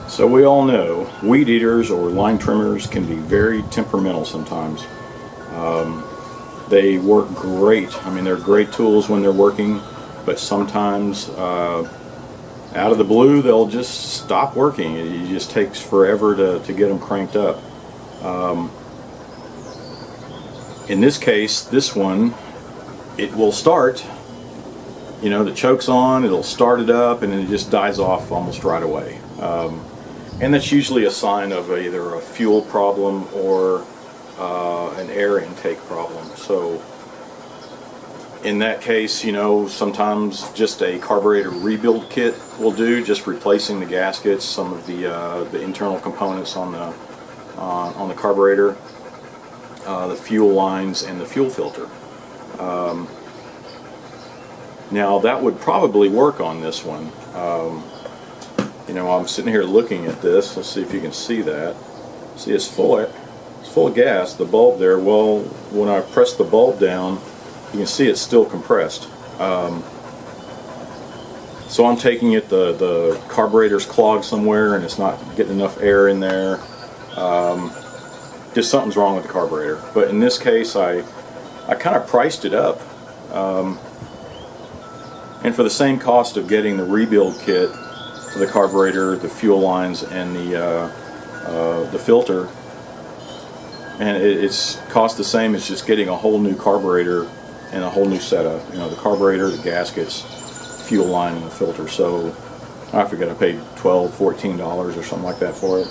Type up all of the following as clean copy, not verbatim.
So we all know weed eaters or line trimmers can be very temperamental sometimes. They work great. I mean, they're great tools when they're working, but sometimes out of the blue they'll just stop working. It just takes forever to get them cranked up. In this case, this one, it will start. You know, the choke's on, it'll start it up, and then it just dies off almost right away. And that's usually a sign of either a fuel problem or an air intake problem. So in that case, you know, sometimes just a carburetor rebuild kit will do, just replacing the gaskets, some of the internal components on the carburetor, the fuel lines, and the fuel filter. Now that would probably work on this one. You know, I'm sitting here looking at this. Let's see if you can see that. See, it's full of gas. The bulb there. Well, when I press the bulb down, you can see it's still compressed. So I'm taking it. The carburetor's clogged somewhere, and it's not getting enough air in there. Just something's wrong with the carburetor. But in this case, I kind of priced it up. And for the same cost of getting the rebuild kit for the carburetor, the fuel lines, and the filter, and it's cost the same as just getting a whole new carburetor and a whole new setup. You know, the carburetor, the gaskets, fuel line, and the filter. So I forget, I paid $12, $14 or something like that for it.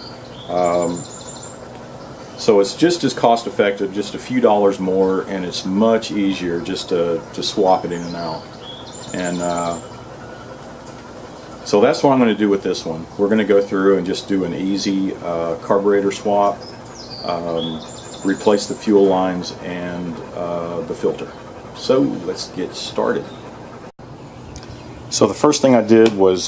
So it's just as cost effective, just a few dollars more, and it's much easier just to swap it in and out. And so that's what I'm going to do with this one. We're going to go through and just do an easy carburetor swap, replace the fuel lines and the filter. So let's get started. So the first thing I did was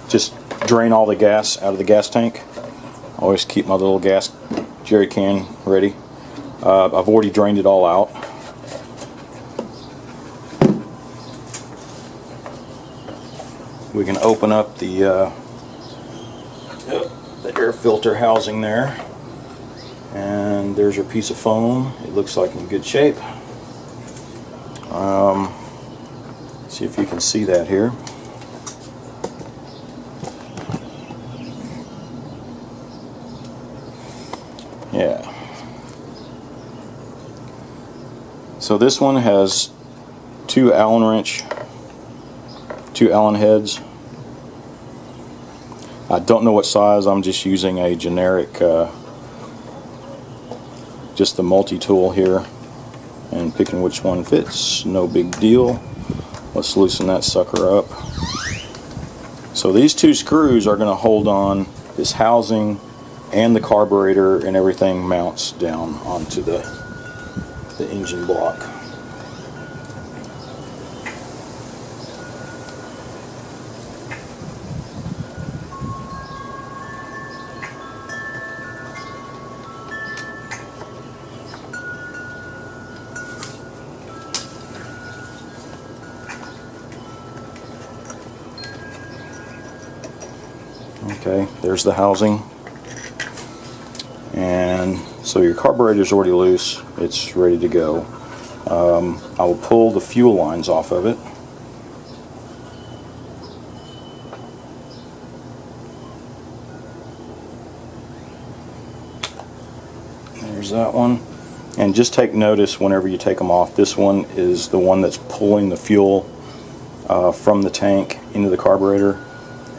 just drain all the gas out of the gas tank. I always keep my little gas jerry can ready. I've already drained it all out. We can open up the air filter housing there, and there's your piece of foam. It looks like in good shape. See if you can see that here. Yeah. So this one has two Allen heads. I don't know what size. I'm just using a generic, just the multi-tool here, and picking which one fits. No big deal. Let's loosen that sucker up. So these two screws are going to hold on this housing, and the carburetor and everything mounts down onto the engine block. Okay, there's the housing, and so your carburetor is already loose. It's ready to go. I will pull the fuel lines off of it. There's that one. And just take notice whenever you take them off. This one is the one that's pulling the fuel from the tank into the carburetor,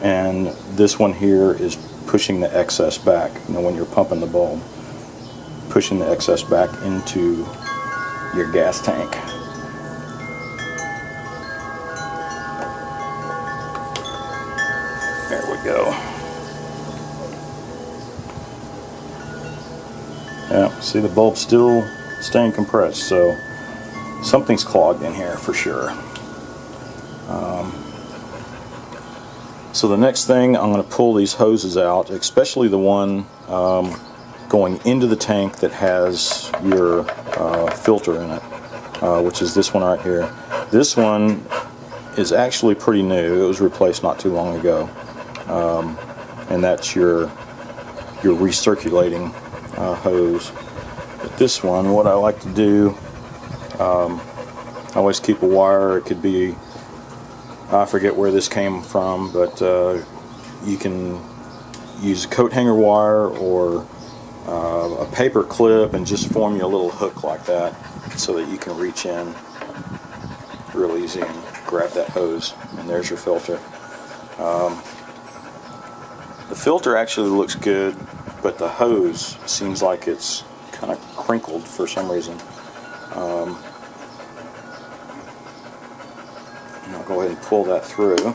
and this one here is pushing the excess back. You know, when you're pumping the bulb, pushing the excess back into your gas tank. There we go. Yeah, see, the bulb's still staying compressed, so something's clogged in here for sure. So the next thing, I'm going to pull these hoses out, especially the one going into the tank that has your filter in it, which is this one right here. This one is actually pretty new. It was replaced not too long ago. and that's your recirculating hose. But this one, what I like to do, I always keep a wire. It could be, I forget where this came from, but you can use a coat hanger wire or a paper clip and just form you a little hook like that so that you can reach in real easy and grab that hose, and there's your filter. The filter actually looks good, but the hose seems like it's kind of crinkled for some reason. And I'll go ahead and pull that through.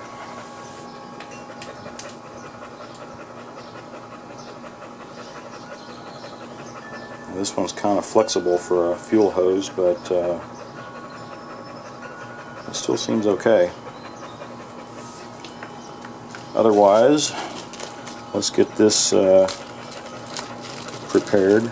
This one's kind of flexible for a fuel hose, but it still seems okay. Otherwise, let's get this prepared.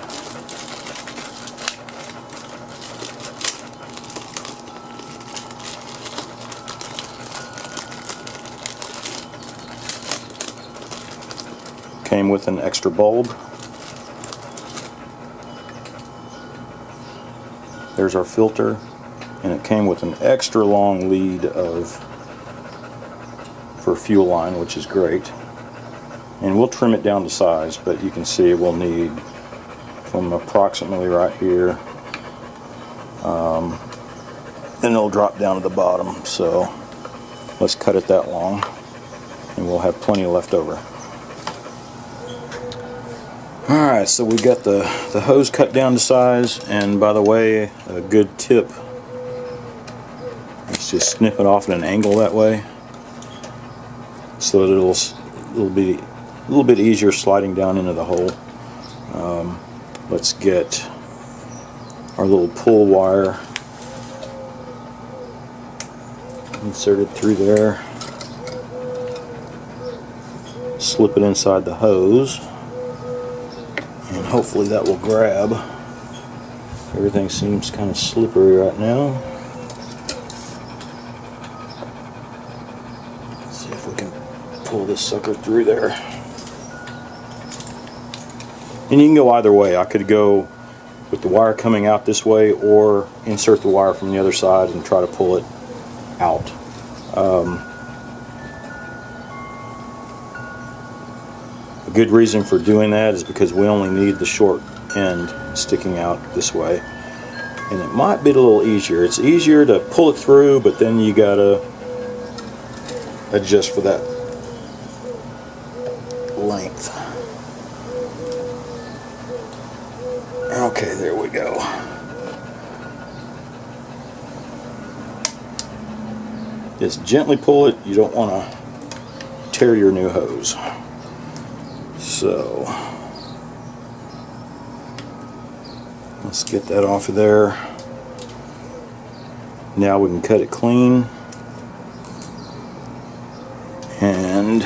Came with an extra bulb. There's our filter, and it came with an extra long lead for fuel line, which is great. And we'll trim it down to size, but you can see we'll need from approximately right here, and it'll drop down to the bottom. So let's cut it that long, and we'll have plenty left over. Alright, so we got the hose cut down to size, and by the way, a good tip is just snip it off at an angle that way, so that it'll be a little bit easier sliding down into the hole. Let's get our little pull wire inserted through there, slip it inside the hose, and hopefully that will grab. Everything seems kind of slippery right now. Let's see if we can pull this sucker through there. And you can go either way. I could go with the wire coming out this way, or insert the wire from the other side and try to pull it out. A good reason for doing that is because we only need the short end sticking out this way, and it might be a little easier. It's easier to pull it through, but then you gotta adjust for that length. Okay, there we go. Just gently pull it. You don't want to tear your new hose. So let's get that off of there. Now we can cut it clean and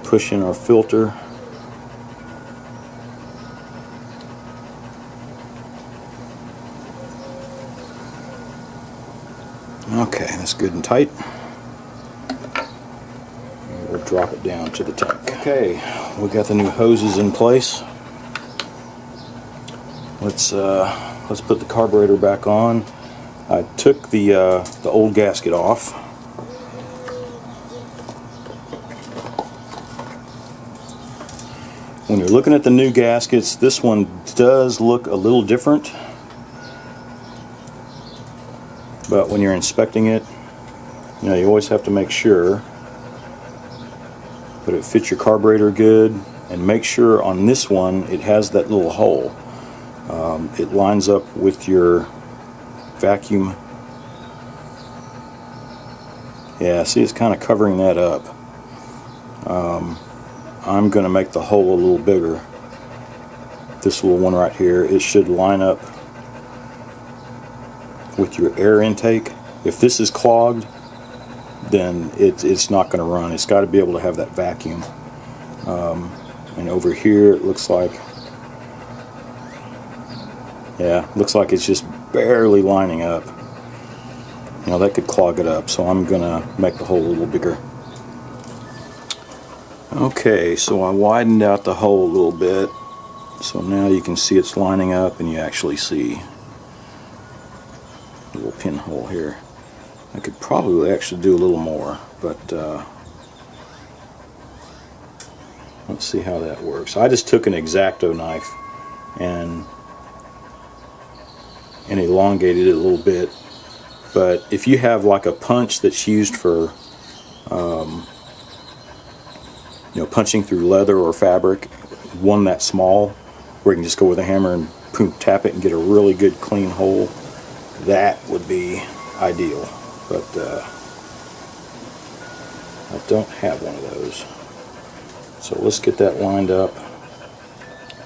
push in our filter. Okay, that's good and tight. We'll drop it down to the tank. Okay, we got the new hoses in place. Let's put the carburetor back on. I took the old gasket off. When you're looking at the new gaskets, this one does look a little different. But when you're inspecting it, you know, you always have to make sure that it fits your carburetor good, and make sure on this one it has that little hole. It lines up with your vacuum. Yeah, see, it's kind of covering that up. I'm going to make the hole a little bigger. This little one right here, it should line up with your air intake. If this is clogged, then it's not going to run. It's got to be able to have that vacuum. And over here it looks like, yeah, looks like it's just barely lining up. You know, that could clog it up, so I'm going to make the hole a little bigger. Okay, so I widened out the hole a little bit, so now you can see it's lining up and you actually see a little pinhole here. I could probably actually do a little more, but let's see how that works. I just took an X-Acto knife and elongated it a little bit, but if you have like a punch that's used for punching through leather or fabric, one that small where you can just go with a hammer and boom, tap it and get a really good clean hole, that would be ideal. But I don't have one of those. So let's get that lined up.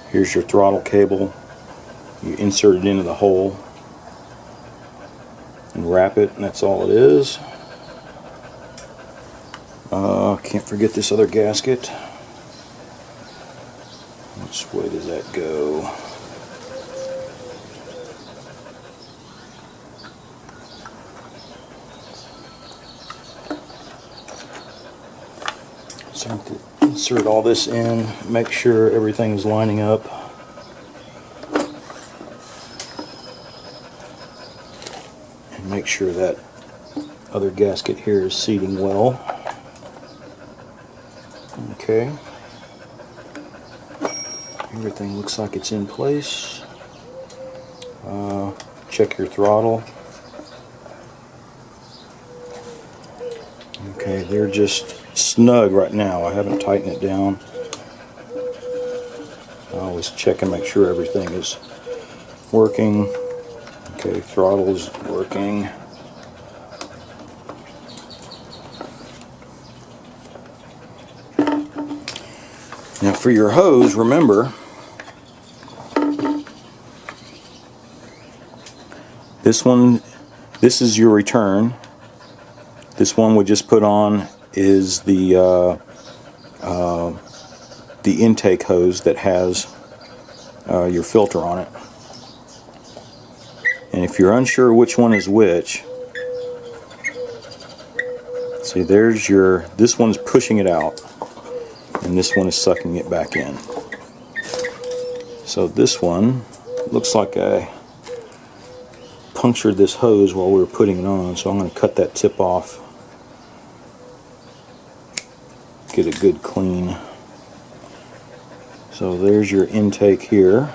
Here's your throttle cable. You insert it into the hole and wrap it, and that's all it is. Can't forget this other gasket. Which way does that go? So I have to insert all this in, make sure everything's lining up. And make sure that other gasket here is seating well. Okay. Everything looks like it's in place. Check your throttle. Okay, they're just snug right now. I haven't tightened it down. I always check and make sure everything is working. Okay, throttle is working. Now for your hose, remember, this is your return. This one we just put on is the intake hose that has your filter on it. And if you're unsure which one is which, see, there's this one's pushing it out, and this one is sucking it back in. So this one looks like I punctured this hose while we were putting it on, so I'm going to cut that tip off, get a good clean. So there's your intake here.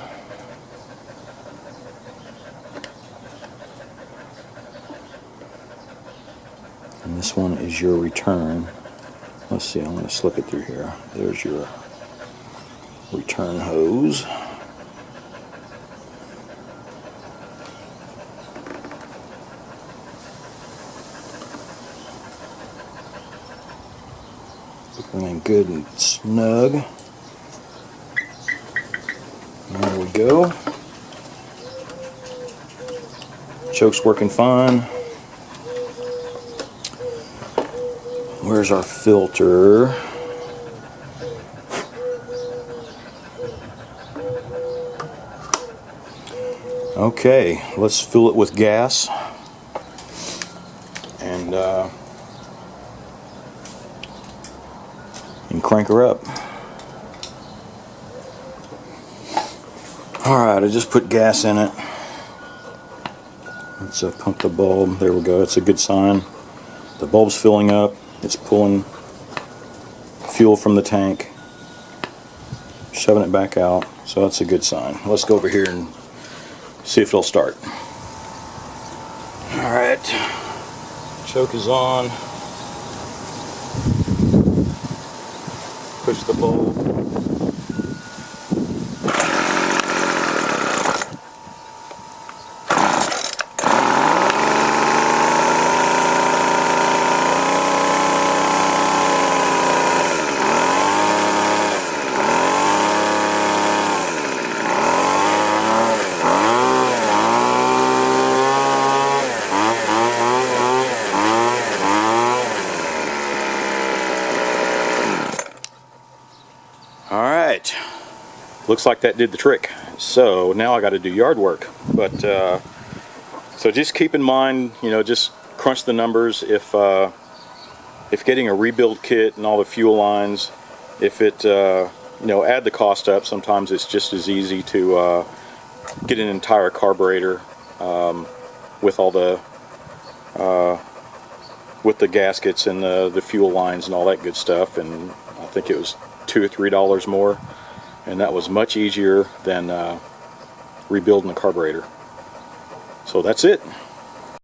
And this one is your return. Let's see, I'm going to slip it through here. There's your return hose. Everything good and snug. There we go. Choke's working fine. Where's our filter? Okay, let's fill it with gas and crank her up. Alright, I just put gas in it. Let's pump the bulb. There we go, that's a good sign. The bulb's filling up. It's pulling fuel from the tank, shoving it back out, so that's a good sign. Let's go over here and see if it'll start. Alright, choke is on. Push the bulb. Alright, looks like that did the trick. So now I got to do yard work. But so just keep in mind, just crunch the numbers. If getting a rebuild kit and all the fuel lines if it, you know, add the cost up, sometimes it's just as easy to get an entire carburetor with all the with the gaskets and the fuel lines and all that good stuff, and I think it was $2 or $3 more, and that was much easier than rebuilding the carburetor. So that's it.